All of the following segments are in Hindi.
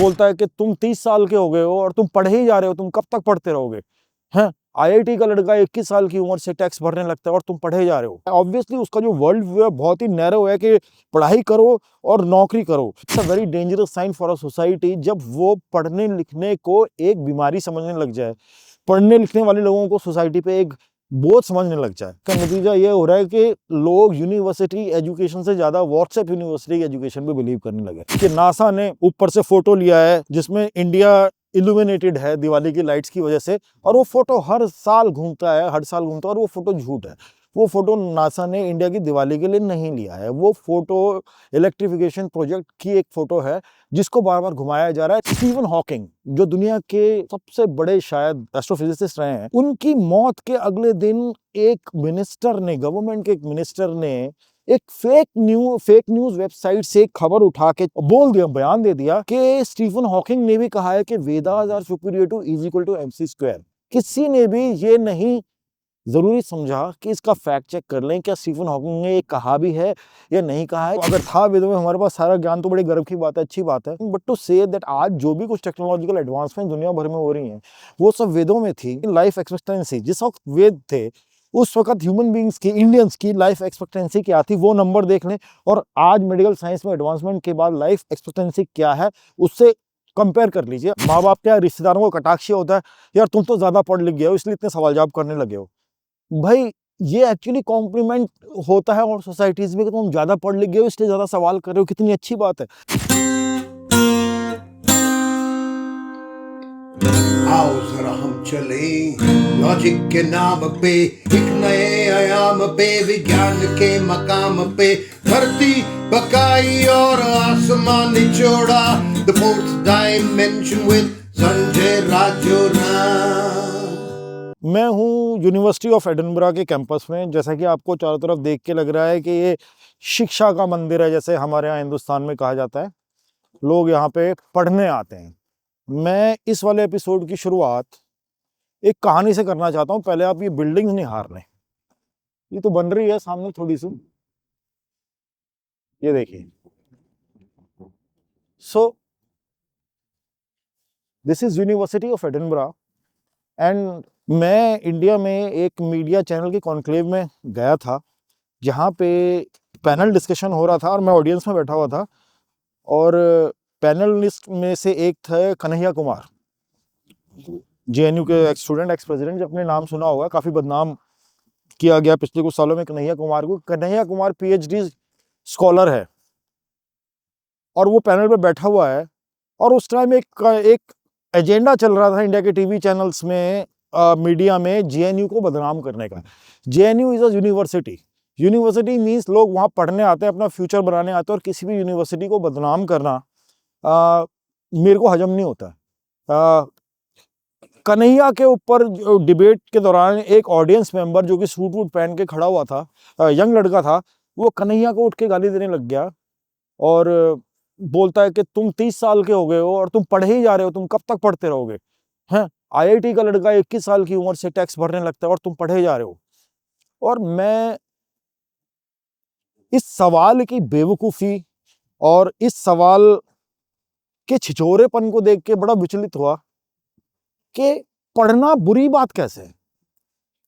बोलता है कि तुम 30 साल के हो गए हो और तुम पढ़े ही जा रहे हो, तुम कब तक पढ़ते रहोगे? हैं? आईआईटी का लड़का 21 साल की उम्र से टैक्स भरने लगता है और तुम पढ़े जा रहे हो। ऑब्वियसली उसका जो वर्ल्ड व्यू है बहुत ही नैरो है कि पढ़ाई करो और नौकरी करो। It's a very dangerous sign for a society जब वो पढ़ने लिखने को एक बीमारी समझने लग जाए, पढ़ने लिखने वाले लोगों को सोसाइटी पे एक बोझ समझने लग जाए। का नतीजा ये हो रहा है कि लोग यूनिवर्सिटी एजुकेशन से ज्यादा व्हाट्सएप यूनिवर्सिटी एजुकेशन पे बिलीव करने लगे। कि नासा ने ऊपर से फोटो लिया है जिसमें इंडिया इल्यूमिनेटेड है दिवाली की लाइट्स की वजह से, और वो फोटो हर साल घूमता है और वो फोटो झूठ है। वो फोटो नासा ने इंडिया की दिवाली के लिए नहीं लिया है। वो फोटो इलेक्ट्रिफिकेशन प्रोजेक्ट की एक फोटो है जिसको बार बार घुमाया जा रहा है। स्टीवन हॉकिंग जो दुनिया के सबसे बड़े शायद एस्ट्रोफिजिसिस्ट रहे हैं, उनकी मौत के अगले दिन एक मिनिस्टर ने, गवर्नमेंट के एक मिनिस्टर ने एक फेक न्यूज वेबसाइट से खबर उठा के बोल दिया, बयान दे दिया कि स्टीफन हॉकिंग ने भी कहा है कि Vedas are superior to is equal to MC square. किसी ने भी ये नहीं जरूरी समझा कि इसका फैक्ट चेक कर लें क्या स्टीफन हॉकिंग ने ये कहा भी है या नहीं कहा है। अगर था वेदों में हमारे पास सारा ज्ञान तो बड़ी गर्व की बात है, अच्छी बात है, बट टू से दैट आज जो भी कुछ टेक्नोलॉजिकल एडवांसमेंट दुनिया भर में हो रही हैं वो सब वेदों में थी। लाइफ एक्सपेक्टेंसी जिस वक्त वेद थे उस वक्त ह्यूमन बींग्स की, इंडियंस की लाइफ एक्सपेक्टेंसी क्या थी वो नंबर देख लें, और आज मेडिकल साइंस में एडवांसमेंट के बाद लाइफ एक्सपेक्टेंसी क्या है उससे कंपेयर कर लीजिए। माँ बाप क्या रिश्तेदारों को कटाक्ष होता है, यार तुम तो ज्यादा पढ़ लिख गए हो इसलिए इतने सवाल जवाब करने लगे हो। भाई ये एक्चुअली कॉम्प्लीमेंट होता है और सोसाइटीज में कि तुम ज्यादा पढ़ लिख गए हो इसलिए ज्यादा सवाल कर रहे हो, कितनी अच्छी बात है। आओ जरा हम चले लॉजिक के नाम पे, एक नए आयाम पे, विज्ञान के मकाम पे, धरती बकाई और आसमान निचोड़ा, the fourth dimension with Sanjay Rajora. मैं हूँ यूनिवर्सिटी ऑफ एडिनबरा के कैंपस में। जैसा कि आपको चारों तरफ देख के लग रहा है कि ये शिक्षा का मंदिर है, जैसे हमारे यहाँ हिंदुस्तान में कहा जाता है। लोग यहाँ पे पढ़ने आते हैं। मैं इस वाले एपिसोड की शुरुआत एक कहानी से करना चाहता हूँ। पहले आप ये बिल्डिंग निहार लें, ये तो बन रही है सामने थोड़ी सी, ये देखिए। So this is university of Edinburgh and मैं इंडिया में एक मीडिया चैनल के कॉन्क्लेव में गया था जहाँ पे पैनल डिस्कशन हो रहा था और मैं ऑडियंस में बैठा हुआ था। और पैनलिस्ट में से एक थे कन्हैया कुमार, जेएनयू के एक्स स्टूडेंट, एक्स प्रेसिडेंट, जो अपने नाम सुना होगा, काफ़ी बदनाम किया गया पिछले कुछ सालों में कन्हैया कुमार को। कन्हैया कुमार पीएचडी स्कॉलर है और वो पैनल पे बैठा हुआ है। और उस टाइम एक एजेंडा चल रहा था इंडिया के टीवी चैनल्स में, मीडिया में, जेएनयू को बदनाम करने का। JNU is a university. University means लोग वहाँ पढ़ने आते हैं, अपना फ्यूचर बनाने आते हैं, और किसी भी यूनिवर्सिटी को बदनाम करना मेरे को हजम नहीं होता। कन्हैया के ऊपर डिबेट के दौरान एक ऑडियंस मेंबर जो कि सूट वूट पहन के खड़ा हुआ था, यंग लड़का था, वो कन्हैया को उठ के गाली देने लग गया और बोलता है कि तुम 30 साल के हो गए हो और तुम पढ़े ही जा रहे हो, तुम कब तक पढ़ते रहोगे? हैं? आईआईटी का लड़का 21 साल की उम्र से टैक्स भरने लगता है और तुम पढ़े जा रहे हो। और मैं इस सवाल की बेवकूफ़ी और इस सवाल के छिछोरेपन को देख के बड़ा विचलित हुआ कि पढ़ना बुरी बात कैसे है,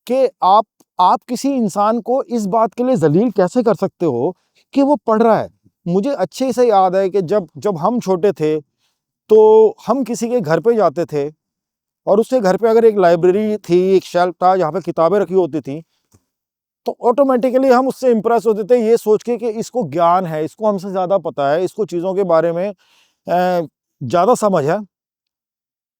कि आप किसी इंसान को इस बात के लिए जलील कैसे कर सकते हो कि वो पढ़ रहा है। मुझे अच्छे से याद है कि जब हम छोटे थे तो हम किसी के घर पे जाते थे और उसके घर पे अगर एक लाइब्रेरी थी, एक शेल्फ था जहाँ पे किताबें रखी होती थी, तो ऑटोमेटिकली हम उससे इम्प्रेस होते थे ये सोच के कि इसको ज्ञान है, इसको हमसे ज़्यादा पता है, इसको चीज़ों के बारे में ज़्यादा समझ है।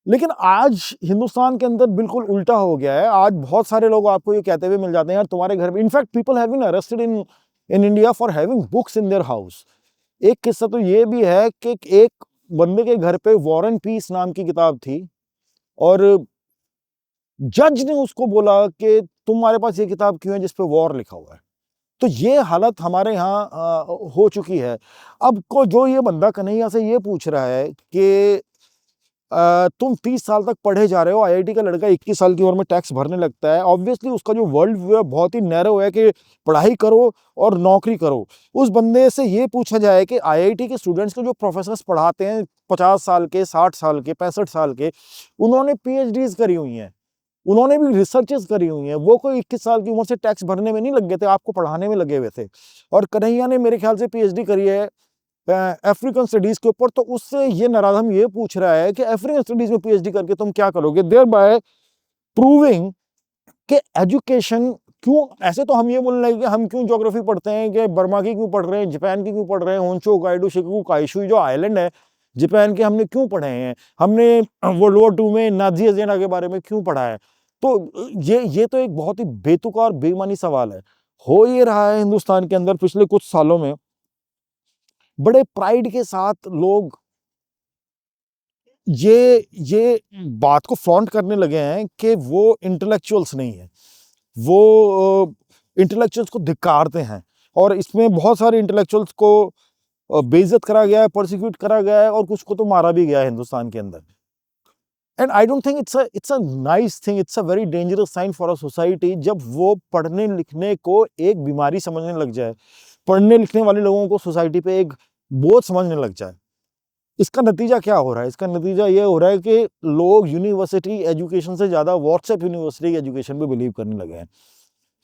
लेकिन आज हिंदुस्तान के अंदर बिल्कुल उल्टा हो गया है। आज बहुत सारे लोग आपको ये कहते हुए मिल जाते हैं, यार तुम्हारे घर में, in fact people have been arrested in India for having books in their house. एक किस्सा तो ये भी है कि एक बंदे के घर पे वॉर एंड पीस नाम की किताब थी और जज ने उसको बोला कि तुम्हारे पास ये किताब क्यों है जिस पे वॉर लिखा हुआ है। तो ये हालत हमारे यहाँ हो चुकी है। अब को जो ये बंदा कन्हैया से ये पूछ रहा है कि तुम 30 साल तक पढ़े जा रहे हो, आईआईटी का लड़का 21 साल की उम्र में टैक्स भरने लगता है। ऑब्वियसली उसका जो वर्ल्ड व्यू है बहुत ही नैरो है कि पढ़ाई करो और नौकरी करो। उस बंदे से ये पूछा जाए कि आईआईटी के स्टूडेंट्स को जो प्रोफेसर्स पढ़ाते हैं 50 साल के, 60 साल के, 65 साल के, उन्होंने पीएचडीज करी हुई हैं, उन्होंने भी रिसर्चेस करी हुई हैं, वो कोई 21 साल की उम्र से टैक्स भरने में नहीं लग गए थे, आपको पढ़ाने में लगे हुए थे। और कन्हैया ने मेरे ख्याल से पीएचडी करी है अफ्रीकन स्टडीज के ऊपर, तो उससे ये नराधम ये पूछ रहा है कि अफ्रीकन स्टडीज में पीएचडी करके तुम क्या करोगे, देयर बाय प्रूविंग कि एजुकेशन क्यों। ऐसे तो हम ये बोलने लगे कि हम क्यों ज्योग्राफी पढ़ते हैं, कि बर्मा की क्यों पढ़ रहे हैं, जापान की क्यों पढ़ रहे हैं, होंशो काइडो शिकोकू काइशु जो आइलैंड है जापान के, हमने क्यों पढ़े हैं, हमने वर्ल्ड वॉर 2 में नाजी एजेंडा के बारे में क्यों पढ़ा है। तो ये तो एक बहुत ही बेतुका और बेईमानी सवाल है। हो ये रहा है हिंदुस्तान के अंदर पिछले कुछ सालों में, बड़े प्राइड के साथ लोग ये बात को फ्लॉन्ट करने लगे हैं कि वो इंटेलेक्चुअल्स नहीं है, वो इंटेलेक्चुअल्स को धिक्कारते हैं। और इसमें बहुत सारे इंटेलेक्चुअल्स को बेइज्जत करा गया है, प्रोसिक्यूट करा गया है, और कुछ को तो मारा भी गया है हिंदुस्तान के अंदर। And I don't think it's a nice thing, it's a very dangerous sign for a society जब वो पढ़ने लिखने को एक बीमारी समझने लग जाए, पढ़ने लिखने वाले लोगों को सोसाइटी पे एक बोझ समझने लग जाए। इसका नतीजा क्या हो रहा है? इसका नतीजा ये हो रहा है कि लोग यूनिवर्सिटी एजुकेशन से ज़्यादा व्हाट्सएप यूनिवर्सिटी एजुकेशन पे बिलीव करने लगे हैं।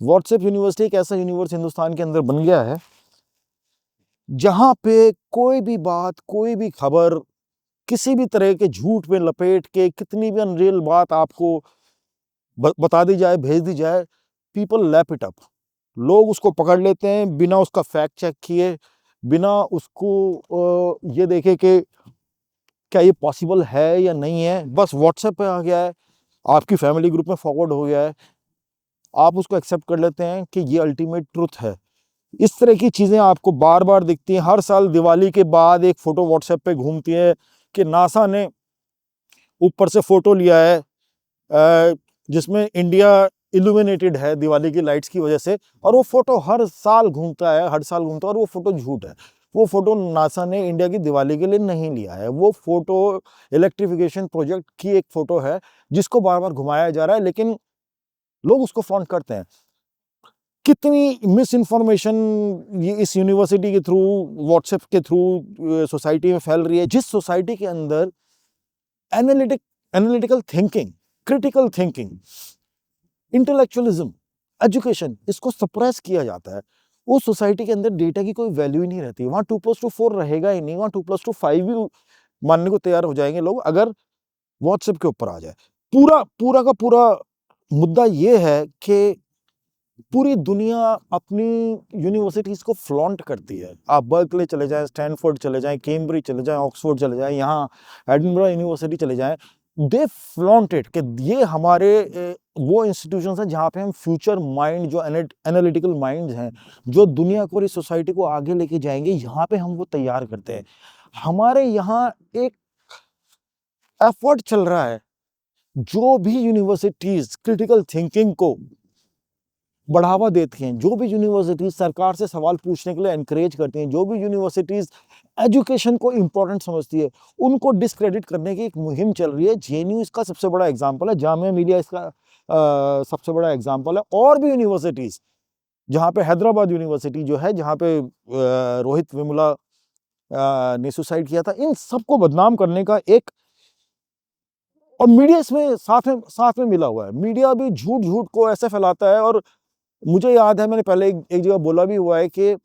व्हाट्सएप यूनिवर्सिटी एक ऐसा यूनिवर्स हिंदुस्तान के अंदर बन गया है जहाँ पे कोई भी बात, कोई भी खबर, किसी भी तरह के झूठ में लपेट के कितनी भी अनरियल बात आपको बता दी जाए, भेज दी जाए, पीपल लैप इट अप। लोग उसको पकड़ लेते हैं बिना उसका फैक्ट चेक किए, बिना उसको ये देखे कि क्या ये पॉसिबल है या नहीं है। बस व्हाट्सएप पे आ गया है, आपकी फैमिली ग्रुप में फॉरवर्ड हो गया है, आप उसको एक्सेप्ट कर लेते हैं कि ये अल्टीमेट ट्रुथ है। इस तरह की चीज़ें आपको बार बार दिखती हैं। हर साल दिवाली के बाद एक फ़ोटो व्हाट्सएप पे घूमती है कि नासा ने ऊपर से फ़ोटो लिया है जिसमें इंडिया इल्यूमिनेटेड है दिवाली की लाइट्स की वजह से, और वो फ़ोटो हर साल घूमता है, हर साल घूमता है, और वो फ़ोटो झूठ है। वो फ़ोटो नासा ने इंडिया की दिवाली के लिए नहीं लिया है, वो फ़ोटो इलेक्ट्रिफिकेशन प्रोजेक्ट की एक फ़ोटो है जिसको बार बार घुमाया जा रहा है, लेकिन लोग उसको फ्लॉन्ट करते हैं। कितनी मिस इन्फॉर्मेशन ये इस यूनिवर्सिटी के थ्रू, व्हाट्सएप के थ्रू सोसाइटी में फैल रही है, जिस सोसाइटी के अंदर analytical thinking, critical thinking, intellectualism, education, इसको सप्रेस किया जाता है। उस सोसाइटी के अंदर डेटा की कोई वैल्यू ही नहीं रहती। वहाँ 2+2 4 रहेगा ही नहीं, वहाँ 2+2 5 भी मानने को तैयार हो जाएंगे लोग अगर व्हाट्सएप के ऊपर आ जाए। पूरा का पूरा मुद्दा ये है कि पूरी दुनिया अपनी यूनिवर्सिटीज़ को फ्लॉन्ट करती है। आप बर्कले चले जाएँ, स्टैनफोर्ड चले जाएँ, कैम्ब्रिज चले जाएँ, ऑक्सफोर्ड चले जाएँ, यहाँ एडिनबरा यूनिवर्सिटी चले जाएँ, दे फ्लॉन्ट इट कि ये हमारे वो इंस्टीट्यूशंस हैं जहाँ पे हम फ्यूचर माइंड, जो एनालिटिकल माइंड्स हैं, जो दुनिया को और इस सोसाइटी को आगे लेके जाएंगे, यहाँ पे हम वो तैयार करते हैं। हमारे यहाँ एक एफर्ट चल रहा है, जो भी यूनिवर्सिटीज़ क्रिटिकल थिंकिंग को बढ़ावा देती हैं, जो भी यूनिवर्सिटीज़ सरकार से सवाल पूछने के लिए एनकरेज करती हैं, जो भी यूनिवर्सिटीज़ एजुकेशन को इम्पोर्टेंट समझती है, उनको डिस्क्रेडिट करने की एक मुहिम चल रही है। जेएनयू इसका सबसे बड़ा एग्जाम्पल है, जामिया मिलिया इसका सबसे बड़ा एग्जाम्पल है, और भी यूनिवर्सिटीज़, जहाँ पे हैदराबाद यूनिवर्सिटी जो है, जहाँ पे रोहित वेमुला ने सुसाइड किया था, इन सबको बदनाम करने का एक, और मीडिया इसमें साथ में मिला हुआ है। मीडिया भी झूठ को ऐसे फैलाता है। और मुझे याद है, मैंने पहले एक जगह बोला भी हुआ है कि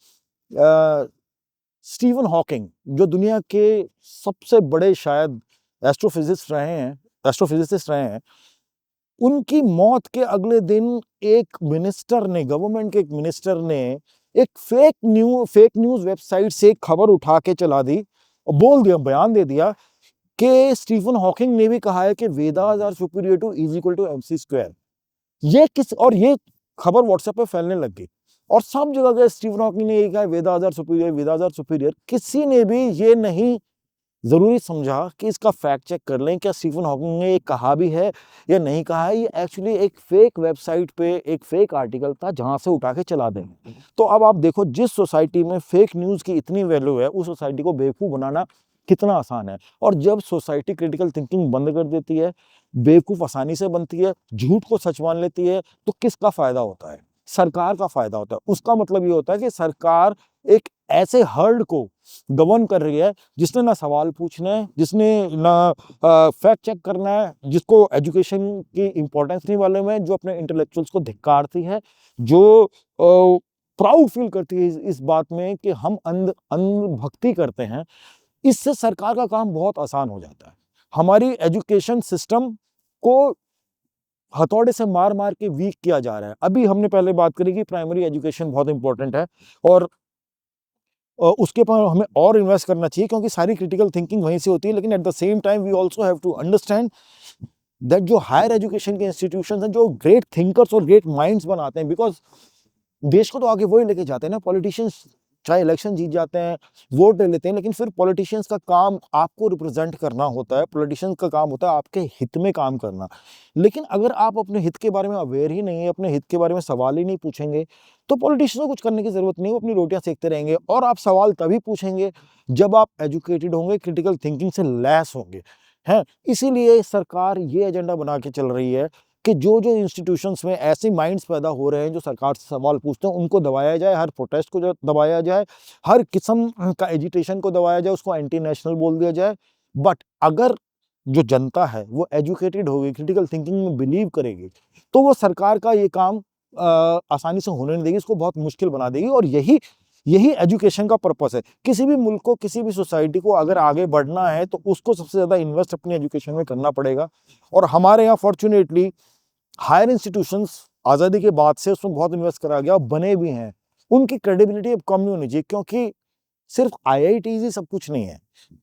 स्टीफन हॉकिंग, जो दुनिया के सबसे बड़े शायद एस्ट्रोफिजिसिस्ट रहे हैं, उनकी मौत के अगले दिन एक मिनिस्टर ने, गवर्नमेंट के एक मिनिस्टर ने एक फेक न्यूज़ वेबसाइट से एक खबर उठा के चला दी और बोल दिया, बयान दे दिया कि स्टीफन हॉकिंग ने भी कहा है कि Vedas are superior to is equal to mc²। ये खबर व्हाट्सएप पे फैलने लग गई, और सब जगह गए स्टीफन हॉकिंग ने यही कहा, वेदास आर सुपीरियर। किसी ने भी ये नहीं जरूरी समझा कि इसका फैक्ट चेक कर लें, क्या स्टीफन हॉकिंग ने ये कहा भी है या नहीं कहा है। ये एक्चुअली एक फेक वेबसाइट पे एक फेक आर्टिकल था जहां से उठा के चला देंगे। तो अब आप देखो, जिस सोसाइटी में फेक न्यूज़ की इतनी वैल्यू है, उस सोसाइटी को बेवकूफ़ बनाना कितना आसान है। और जब सोसाइटी क्रिटिकल थिंकिंग बंद कर देती है, बेवकूफ़ आसानी से बनती है, झूठ को सच मान लेती है, तो किसका फायदा होता है? सरकार का फायदा होता है। उसका मतलब ये होता है कि सरकार एक ऐसे हर्ड को गवर्न कर रही है जिसने ना सवाल पूछना है, जिसने ना फैक्ट चेक करना है, जिसको एजुकेशन की इंपॉर्टेंस नहीं मालूम है, जो अपने इंटेलेक्चुअल्स को धिक्कारती है, जो प्राउड फील करती है इस बात में कि हम अंध भक्ति करते हैं। इससे सरकार का काम बहुत आसान हो जाता है। हमारी एजुकेशन सिस्टम को हथौड़े से मार मार के वीक किया जा रहा है। अभी हमने पहले बात करी कि प्राइमरी एजुकेशन बहुत इंपॉर्टेंट है और उसके ऊपर हमें और इन्वेस्ट करना चाहिए क्योंकि सारी क्रिटिकल थिंकिंग वहीं से होती है। लेकिन at the same time we also have to understand that जो हायर एजुकेशन के इंस्टीट्यूशंस हैं, जो ग्रेट थिंकर्स और ग्रेट माइंड्स बनाते हैं, बिकॉज देश को तो आगे वही लेके जाते हैं ना। पॉलिटिशियंस चाहे इलेक्शन जीत जाते हैं, वोट ले लेते हैं, लेकिन फिर पॉलिटिशियंस का काम आपको रिप्रेजेंट करना होता है। पॉलिटिशियंस का काम होता है आपके हित में काम करना। लेकिन अगर आप अपने हित के बारे में अवेयर ही नहीं है, अपने हित के बारे में सवाल ही नहीं पूछेंगे, तो पॉलिटिशियंस को कुछ करने की जरूरत नहीं, वो अपनी रोटियां सेकते रहेंगे। और आप सवाल तभी पूछेंगे जब आप एजुकेटेड होंगे, क्रिटिकल थिंकिंग से लैस होंगे, हैं। इसीलिए सरकार ये एजेंडा बना के चल रही है कि जो जो इंस्टीट्यूशंस में ऐसे माइंड्स पैदा हो रहे हैं जो सरकार से सवाल पूछते हैं, उनको दबाया जाए, हर प्रोटेस्ट को जो दबाया जाए, हर किस्म का एजिटेशन को दबाया जाए, उसको एंटी नेशनल बोल दिया जाए। बट अगर जो जनता है वो एजुकेटेड होगी, क्रिटिकल थिंकिंग में बिलीव करेगी, तो वो सरकार का ये काम आसानी से होने नहीं देगी, इसको बहुत मुश्किल बना देगी। और यही एजुकेशन का पर्पस है। किसी भी मुल्क को, किसी भी सोसाइटी को अगर आगे बढ़ना है तो उसको सबसे ज़्यादा इन्वेस्ट अपनी एजुकेशन में करना पड़ेगा। और हमारे यहाँ फॉर्चुनेटली हायर इंस्टीट्यूशंस आज़ादी के बाद से उसमें बहुत इन्वेस्ट करा गया, बने भी हैं। उनकी क्रेडिबिलिटी अब कम नहीं होनी चाहिए, क्योंकि सिर्फ आईआईटीज़ ही सब कुछ नहीं है,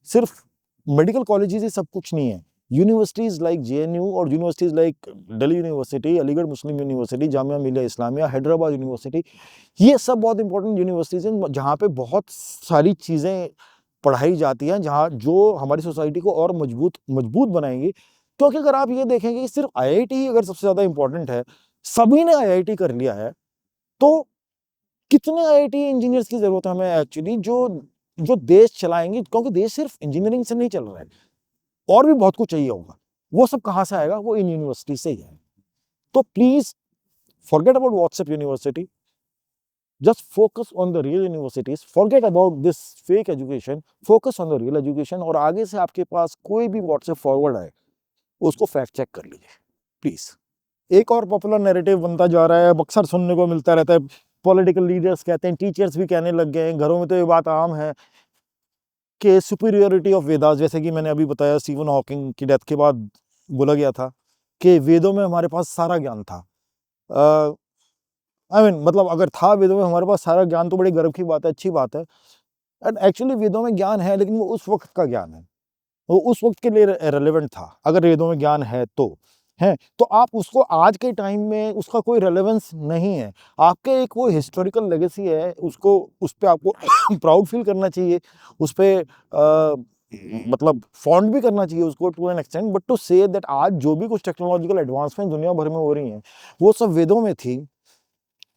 सिर्फ मेडिकल कॉलेजेस ही सब कुछ नहीं है। यूनिवर्सिटीज़ लाइक जेएनयू और universities like Delhi university, Aligarh Muslim university, Jamia Millia Islamia, Hyderabad university, ये सब बहुत इंपॉर्टेंट यूनिवर्सिटीज़ हैं जहाँ पे बहुत सारी चीज़ें पढ़ाई जाती हैं, जहाँ जो हमारी सोसाइटी को और मजबूत बनाएंगी। क्योंकि अगर आप ये देखेंगे कि सिर्फ आईआईटी ही अगर सबसे ज़्यादा इंपॉर्टेंट है, सभी ने आईआईटी कर लिया है, तो कितने आईआईटी इंजीनियर्स की ज़रूरत है हमें एक्चुअली, जो देश चलाएंगे। क्योंकि देश सिर्फ इंजीनियरिंग से नहीं चल रहा है, और भी बहुत कुछ चाहिए होगा। वो सब कहाँ से आएगा? वो इन यूनिवर्सिटी से ही है। तो please forget about WhatsApp university, just focus on the real universities, forget about this fake education, focus on the real education। और आगे से आपके पास कोई भी व्हाट्सएप फॉरवर्ड आए, उसको फैक्ट चेक कर लीजिए प्लीज। एक और पॉपुलर नैरेटिव बनता जा रहा है, अक्सर सुनने को मिलता रहता है, पॉलिटिकल लीडर्स कहते हैं, टीचर्स भी कहने लग गए हैं, घरों में तो ये बात आम है कि सुपीरियोरिटी ऑफ वेदास। जैसे कि मैंने अभी बताया, स्टीफन हॉकिंग की डेथ के बाद बोला गया था कि वेदों में हमारे पास सारा ज्ञान था। मतलब अगर था वेदों में हमारे पास सारा ज्ञान तो बड़ी गर्व की बात है, अच्छी बात है। एंड एक्चुअली वेदों में ज्ञान है, लेकिन वो उस वक्त का ज्ञान है, वो उस वक्त के लिए रेलेवेंट था। अगर वेदों में ज्ञान है तो आप उसको आज के टाइम में उसका कोई रेलेवेंस नहीं है। आपके एक वो हिस्टोरिकल लेगेसी है, उसको उस पे आपको प्राउड फील करना चाहिए, उस पे मतलब फॉन्ड भी करना चाहिए उसको to an extent. But to say that आज जो भी कुछ टेक्नोलॉजिकल एडवांसमेंट दुनिया भर में हो रही हैं, वो सब वेदों में थी,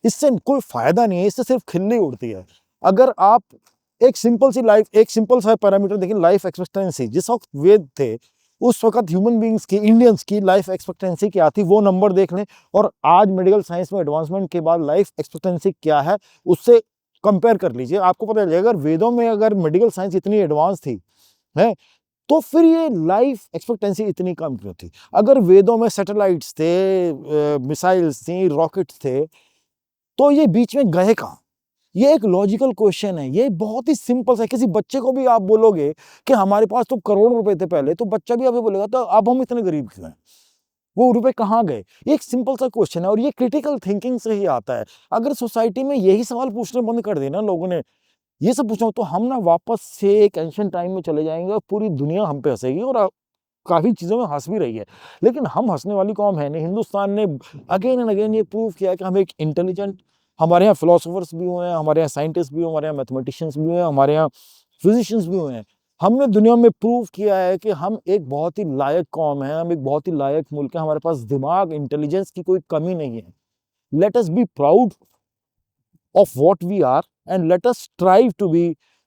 इससे कोई फायदा नहीं है, इससे सिर्फ खिल्ली उड़ती है। अगर आप एक सिंपल सा पैरामीटर देखिए, लाइफ एक्सपेक्टेंसी, जिस वक्त वेद थे उस वक्त ह्यूमन बींग्स की, इंडियंस की लाइफ एक्सपेक्टेंसी क्या थी, वो नंबर देख लें, और आज मेडिकल साइंस में एडवांसमेंट के बाद लाइफ एक्सपेक्टेंसी क्या है, उससे कंपेयर कर लीजिए, आपको पता चलेगा। अगर वेदों में अगर मेडिकल साइंस इतनी एडवांस थी है, तो फिर ये लाइफ एक्सपेक्टेंसी इतनी कम क्यों थी? अगर वेदों में सैटेलाइट्स थे, मिसाइल्स थी, रॉकेट्स थे, तो ये बीच में गए कहाँ? ये एक लॉजिकल क्वेश्चन है, ये बहुत ही सिंपल है। किसी बच्चे को भी आप बोलोगे कि हमारे पास तो करोड़ रुपए थे पहले, तो बच्चा भी अभी बोलेगा तो अब हम इतने गरीब क्यों हैं, वो रुपए कहाँ गए? ये एक सिंपल सा क्वेश्चन है, और ये क्रिटिकल थिंकिंग से ही आता है। अगर सोसाइटी में यही सवाल पूछने बंद कर देना लोगों ने, ये सब पूछना, तो हम ना वापस से एक एंशिएंट टाइम में चले जाएंगे और पूरी दुनिया हम पे हंसेगी, और काफी चीजों में हंस भी रही है। लेकिन हम हंसने वाली कौम है नहीं। हिंदुस्तान ने अगेन एंड अगेन ये प्रूव किया है कि हम एक इंटेलिजेंट, हमारे यहाँ फिलोसोफर्स भी हुए हैं, हमारे यहाँ साइंटिस्ट भी हुए, हमारे यहाँ मैथमेटिशियंस भी हुए हैं, हमारे यहाँ फिजिशियंस भी हुए हैं। हमने दुनिया में प्रूव किया है कि हम एक बहुत ही लायक कौम है, हम एक बहुत ही लायक मुल्क है, हमारे पास दिमाग, इंटेलिजेंस की कोई कमी नहीं है। Let us be proud of what we are and let us strive to be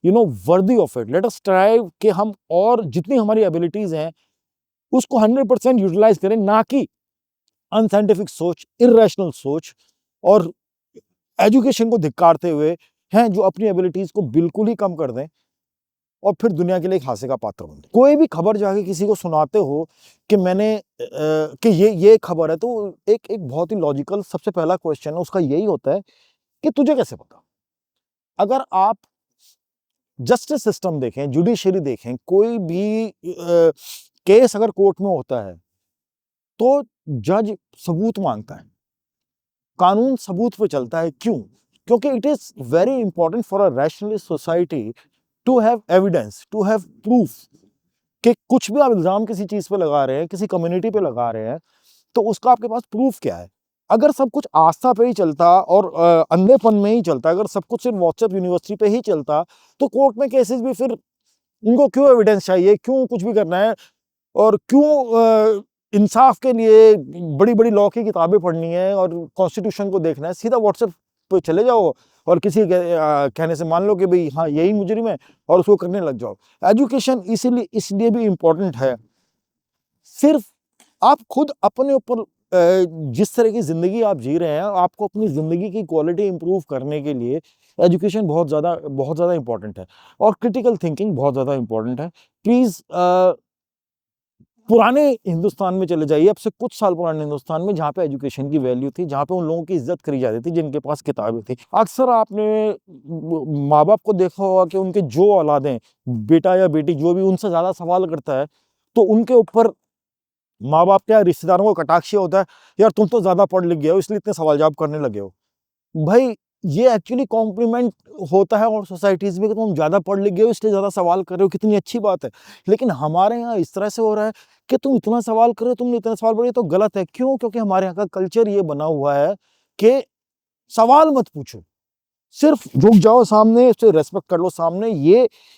worthy of it. Let us strive कि हम और जितनी हमारी एबिलिटीज हैं उसको 100% यूटिलाइज करें, ना कि अनसाइंटिफिक सोच, इरेशनल सोच और एजुकेशन को धिक्कारते हुए हैं जो अपनी एबिलिटीज को बिल्कुल ही कम कर दें और फिर दुनिया के लिए एक हास्य का पात्र बन जाए। कोई भी खबर जाके किसी को सुनाते हो कि मैंने कि ये खबर है, तो एक एक बहुत ही लॉजिकल सबसे पहला क्वेश्चन है उसका यही होता है कि तुझे कैसे पता। अगर आप जस्टिस सिस्टम देखें, जुडिशरी देखें, कोई भी केस अगर कोर्ट में होता है तो जज सबूत मांगता है, कानून सबूत पे चलता है। क्यों? क्योंकि it is very important for a rationalist society to have evidence, to have proof कि कुछ भी आप इल्जाम किसी चीज पे लगा रहे हैं, किसी कम्युनिटी पे लगा रहे हैं, तो उसका आपके पास प्रूफ क्या है। अगर सब कुछ आस्था पे ही चलता और अंधेपन में ही चलता, अगर सब कुछ सिर्फ व्हाट्सएप यूनिवर्सिटी पे ही चलता, तो कोर्ट में केसेस भी फिर उनको क्यों एविडेंस चाहिए, क्यों कुछ भी करना है, और क्यों इंसाफ के लिए बड़ी बड़ी लॉ की किताबें पढ़नी है और कॉन्स्टिट्यूशन को देखना है। सीधा व्हाट्सएप पे चले जाओ और किसी कहने से मान लो कि भाई हाँ यही मुजरिम है और उसको करने लग जाओ। एजुकेशन इसलिए भी इम्पोर्टेंट है। सिर्फ आप खुद अपने ऊपर जिस तरह की जिंदगी आप जी रहे हैं, आपको अपनी जिंदगी की क्वालिटी इंप्रूव करने के लिए एजुकेशन बहुत ज़्यादा इंपॉर्टेंट है और क्रिटिकल थिंकिंग बहुत ज़्यादा इंपॉर्टेंट है। प्लीज़ पुराने हिंदुस्तान में चले जाइए, अब से कुछ साल पुराने हिंदुस्तान में, जहाँ पे एजुकेशन की वैल्यू थी, जहाँ पे उन लोगों की इज्जत करी जाती थी जिनके पास किताबें थी। अक्सर आपने माँ बाप को देखा होगा कि उनके जो औलादें, बेटा या बेटी जो भी उनसे ज़्यादा सवाल करता है, तो उनके ऊपर माँ बाप क्या रिश्तेदारों को कटाक्ष होता है, यार तुम तो ज़्यादा पढ़ लिख गए हो इसलिए इतने सवाल जवाब करने लगे हो। भाई ये एक्चुअली कॉम्प्लीमेंट होता है और सोसाइटीज में कि तुम ज्यादा पढ़ लिख गए हो इसलिए ज्यादा सवाल कर रहे हो, कितनी अच्छी बात है। लेकिन हमारे यहाँ इस तरह से हो रहा है कि तुम इतना सवाल कर रहे हो, तुमने इतना सवाल पढ़े, तो गलत है। क्यों? क्योंकि हमारे यहाँ का कल्चर ये बना हुआ है कि सवाल मत पूछो, सिर्फ झुक जाओ सामने, उससे रेस्पेक्ट कर लो सामने।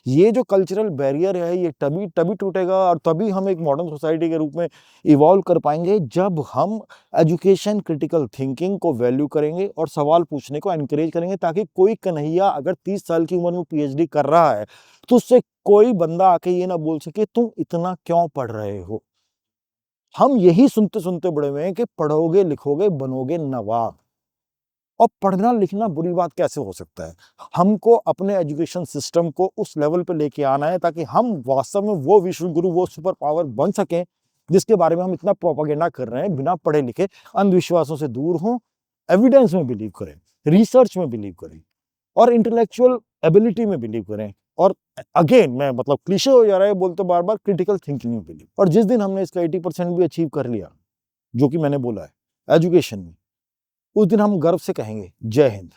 ये जो कल्चरल बैरियर है ये तभी टूटेगा और तभी हम एक मॉडर्न सोसाइटी के रूप में इवॉल्व कर पाएंगे जब हम एजुकेशन, क्रिटिकल थिंकिंग को वैल्यू करेंगे और सवाल पूछने को एनकरेज करेंगे, ताकि कोई कन्हैया अगर 30 साल की उम्र में पीएचडी कर रहा है तो उससे कोई बंदा आके ये ना बोल सके तुम इतना क्यों पढ़ रहे हो। हम यही सुनते सुनते बड़े हुए हैं कि पढ़ोगे लिखोगे बनोगे नवाब। और पढ़ना लिखना बुरी बात कैसे हो सकता है? हमको अपने एजुकेशन सिस्टम को उस लेवल पे लेके आना है ताकि हम वास्तव में वो विश्व गुरु, वो सुपर पावर बन सकें जिसके बारे में हम इतना प्रोपेगेंडा कर रहे हैं। बिना पढ़े लिखे अंधविश्वासों से दूर हों, एविडेंस में बिलीव करें, रिसर्च में बिलीव करें और इंटेलेक्चुअल एबिलिटी में बिलीव करें। और अगेन मैं मतलब क्लीशे हो जा रहा है बोलते बार बार, क्रिटिकल थिंकिंग में बिलीव। और जिस दिन हमने इसका 80% भी अचीव कर लिया, जो कि मैंने बोला है एजुकेशन में, उस दिन हम गर्व से कहेंगे जय हिंद।